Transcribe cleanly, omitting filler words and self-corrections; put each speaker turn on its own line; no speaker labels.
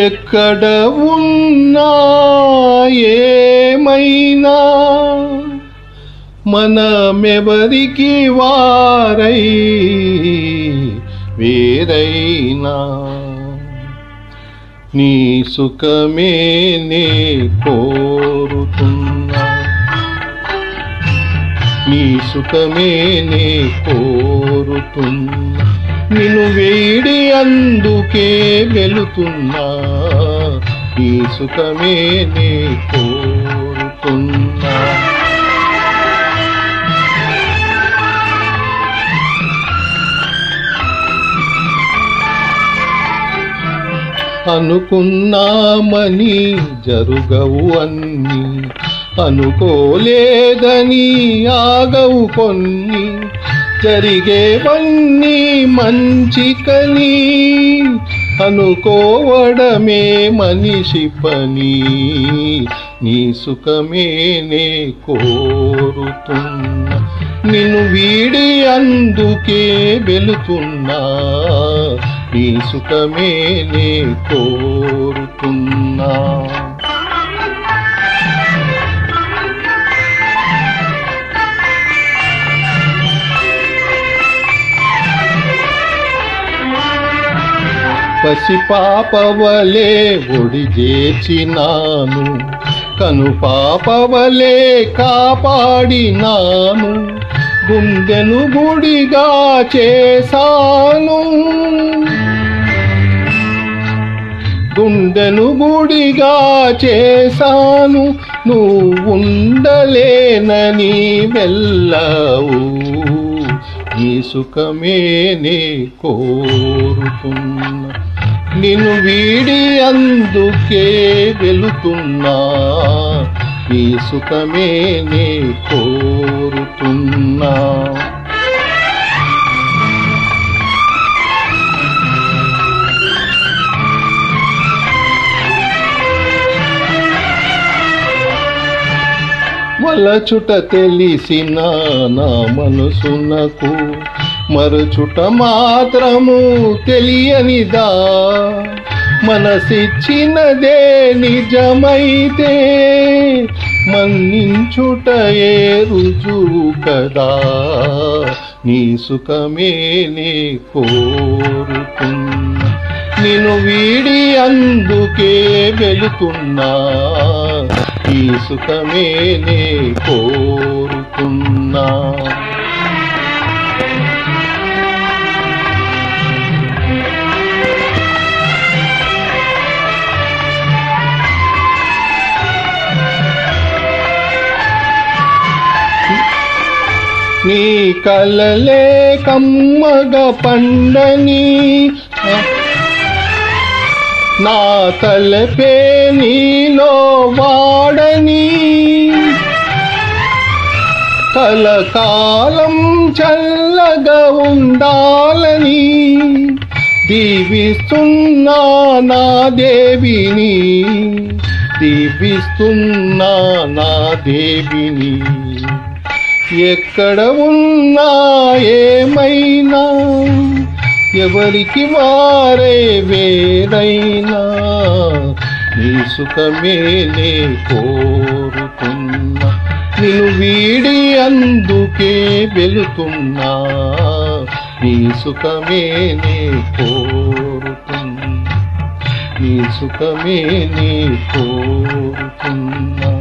ఎక్కడ ఉన్నా ఏమైనా మనమెవరికి వారై వేరైనా నీ సుఖమే నే కోరుతున్నా, నీ సుఖమే నే కోరుతున్నా, నిన్ను వేడి అందుకే వెలుతున్నా, నీ సుఖమే నే కోరుతున్నా. అనుకున్నామని జరుగవు అన్ని, అనుకోలేదని ఆగవు కొన్ని, జరిగేవన్నీ మంచికని అనుకోవడమే మనిషి పని, నీ సుఖమే నే కోరుతున్నా, నిన్ను వీడి అందుకే వెలుతున్నా, నీ సుఖమే నే కోరుతున్నా. పసిపాపవలే ఒడి చేర్చినాను, కనుపాపవలే కాపాడినాను, గుండెను గుడిగా చేశాను, గుండెను గుడిగా చేశాను, నువ్వుండలేనని వెళ్ళావు, నీ సుఖమే నే కోరుతున్నా, నిన్ను వీడి అందుకే వెలుతున్నా, నీ సుఖమే నే కోరుతున్నా. వలచుట తెలిసిన నా మనసునకు మరచుట మాత్రము తెలియనిదా, మనసిచ్చినదే నిజమైతే మన్నించుటయే రుజువు కదా, నీ సుఖమే నే కోరుతున్నా, నిన్ను వీడి అందుకే వెలుతున్నా, నీ సుఖమే నే కోరుతున్నా. నీ కలలే కమ్మగ పండని, నా తలపే నీలో వాడని, కలకాలం చల్లగా ఉండాలని దీవిస్తున్నా నా దేవిని, దీవిస్తున్నా నా దేవిని. ఎక్కడ ఉన్నా ఏమైనా ఎవరికి వారే వేరైనా, నీ సుఖమే నే కోరుతున్నా, నిన్ను వీడి అందుకే వెలుతున్నా, నీ సుఖమే నే కోరుతున్నా, నీ సుఖమే నే కోరుతున్నా.